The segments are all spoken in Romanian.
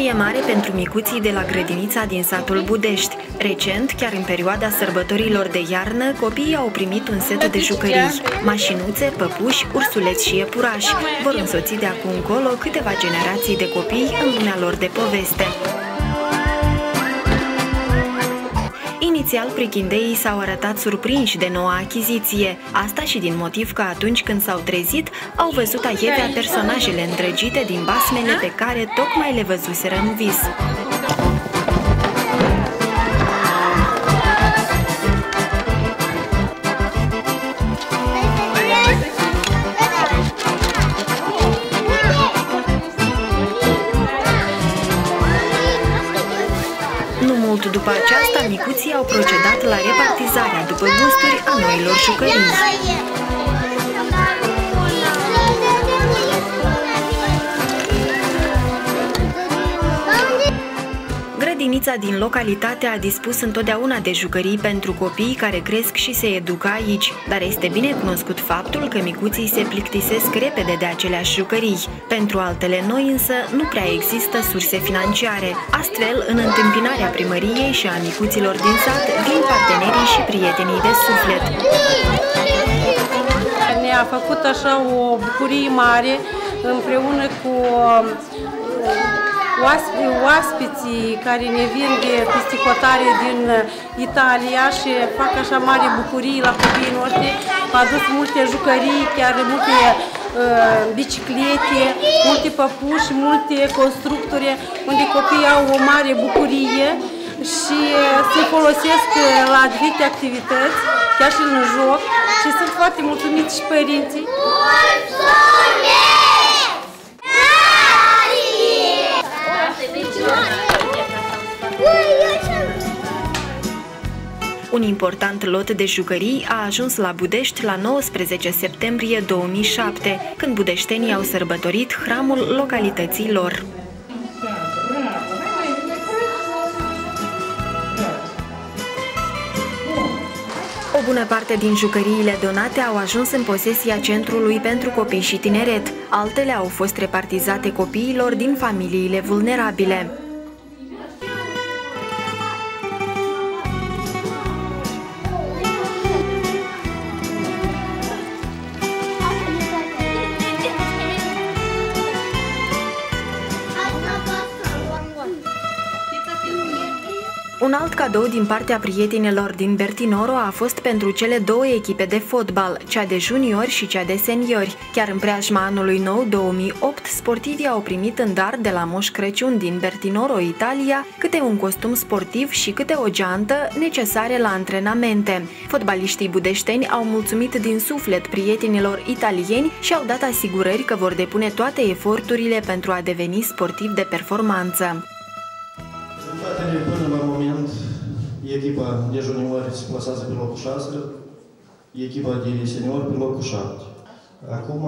bucurie mare pentru micuții de la grădinița din satul Budești. Recent, chiar în perioada sărbătorilor de iarnă, copiii au primit un set de jucării. Mașinuțe, păpuși, ursuleți și iepurași vor însoți de acum încolo câteva generații de copii în lumea lor de poveste. Inițial, prichindeii s-au arătat surprinși de noua achiziție. Asta și din motiv că atunci când s-au trezit, au văzut aievea personajele îndrăgite din basmele pe care tocmai le văzuseră în vis. După aceasta, micuții au procedat la repartizarea după gusturi a noilor jucării. Grădinița din localitate a dispus întotdeauna de jucării pentru copii care cresc și se educă aici, dar este bine cunoscut faptul că micuții se plictisesc repede de aceleași jucării. Pentru altele noi însă nu prea există surse financiare. Astfel, în întâmpinarea primăriei și a micuților din sat vin partenerii și prietenii de suflet. Ne-a făcut așa o bucurie mare împreună cu oaspeții care ne vin de pisticotare din Italia și fac așa mare bucurii la copiii noștri. Au adus multe jucării, chiar multe biciclete, multe păpuși, multe constructori, unde copiii au o mare bucurie și se folosesc la diferite activități, chiar și în joc, și sunt foarte mulțumiți și părinții. Un important lot de jucării a ajuns la Budești la 19 septembrie 2007, când budeștenii au sărbătorit hramul localității lor. O bună parte din jucăriile donate au ajuns în posesia Centrului pentru Copii și Tineret. Altele au fost repartizate copiilor din familiile vulnerabile. Un alt cadou din partea prietenilor din Bertinoro a fost pentru cele două echipe de fotbal, cea de juniori și cea de seniori. Chiar în preajma anului nou 2008, sportivii au primit în dar de la Moș Crăciun din Bertinoro, Italia, câte un costum sportiv și câte o geantă necesare la antrenamente. Fotbaliștii budeșteni au mulțumit din suflet prietenilor italieni și au dat asigurări că vor depune toate eforturile pentru a deveni sportivi de performanță. Până la moment, echipa de juniori se plasează pe locul 6, echipa de seniori pe locul 7. Acum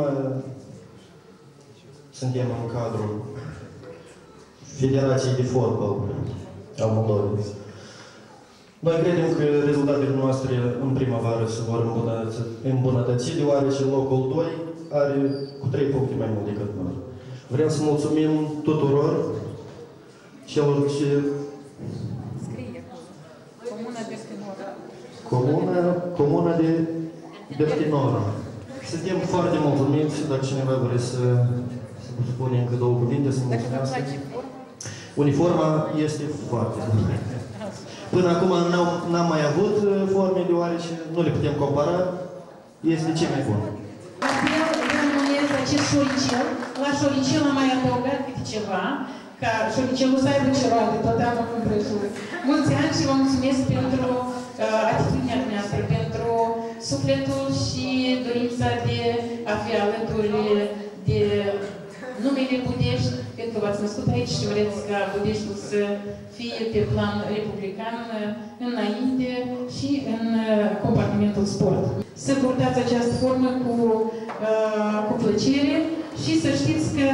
suntem în cadrul Federației de Fotbal a Moldovei. Noi credem că rezultatele noastre în primăvară se vor îmbunătăți, deoarece locul 2 are cu 3 puncte mai mult decât noi. Vrem să mulțumim tuturor celor ce Comuna de Bertinoro. Suntem foarte mulțumiți, dacă cineva vrea să spune încă două cuvinte, să mulțumească. Uniforma este foarte bună. Până acum n-am mai avut forme, deoarece nu le putem compara. Este cel mai bun. Eu numesc acest șoricel. La șoricel am mai adăugat câte ceva, ca șoricelul să aibă ceva de tot anul împrejur. Mulți ani și vă mulțumesc pentru atitudinea dumneavoastră, pentru sufletul și dorința de a fi alături de numele Budești, pentru că v-ați născut aici și vreți ca Budeștiul să fie pe plan republican înainte și în compartimentul sport. Să purtați această formă cu plăcere și să știți că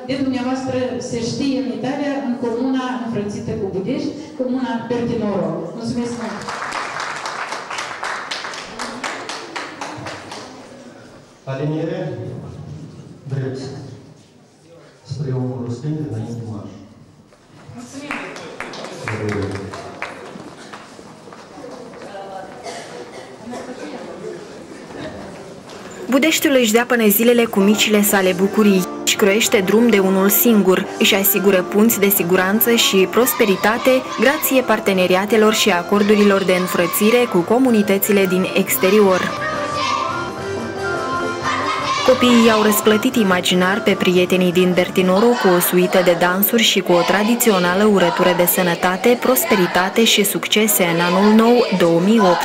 de dumneavoastră se știe în Italia, în comuna înfrățită cu Budești, comuna Bertinoro. Mulțumesc mult! Aliniere drept spre omul stâng înainte marș. Budeștiul își dea până zilele cu micile sale bucurii. Își croiește drum de unul singur, își asigură punți de siguranță și prosperitate grație parteneriatelor și acordurilor de înfrățire cu comunitățile din exterior. Copiii au răsplătit imaginar pe prietenii din Bertinoro cu o suită de dansuri și cu o tradițională urătură de sănătate, prosperitate și succese în anul nou 2008.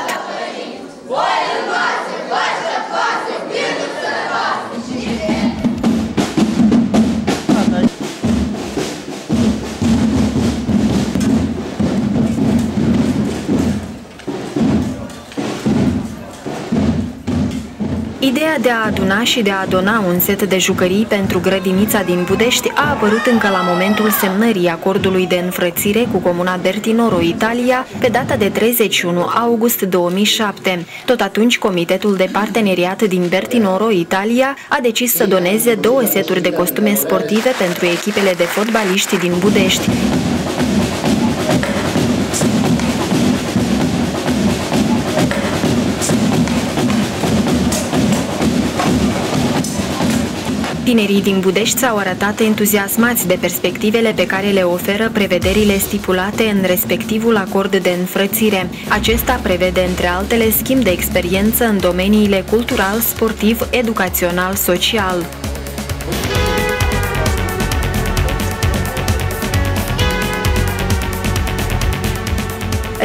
Ideea de a aduna și de a dona un set de jucării pentru grădinița din Budești a apărut încă la momentul semnării acordului de înfrățire cu comuna Bertinoro, Italia, pe data de 31 august 2007. Tot atunci, Comitetul de Parteneriat din Bertinoro, Italia, a decis să doneze 2 seturi de costume sportive pentru echipele de fotbaliști din Budești. Tinerii din Budești s-au arătat entuziasmați de perspectivele pe care le oferă prevederile stipulate în respectivul acord de înfrățire. Acesta prevede, între altele, schimb de experiență în domeniile cultural, sportiv, educațional, social.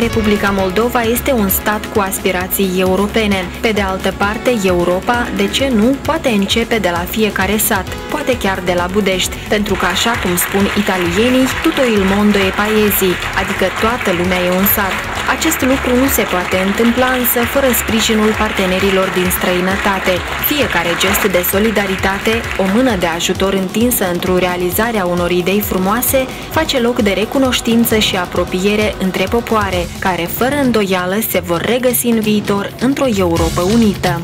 Republica Moldova este un stat cu aspirații europene. Pe de altă parte, Europa, de ce nu, poate începe de la fiecare sat, poate chiar de la Budești, pentru că, așa cum spun italienii, tutto il mondo è paesi, adică toată lumea e un sat. Acest lucru nu se poate întâmpla însă fără sprijinul partenerilor din străinătate. Fiecare gest de solidaritate, o mână de ajutor întinsă într-o realizarea unor idei frumoase, face loc de recunoștință și apropiere între popoare, care fără îndoială se vor regăsi în viitor într-o Europă unită.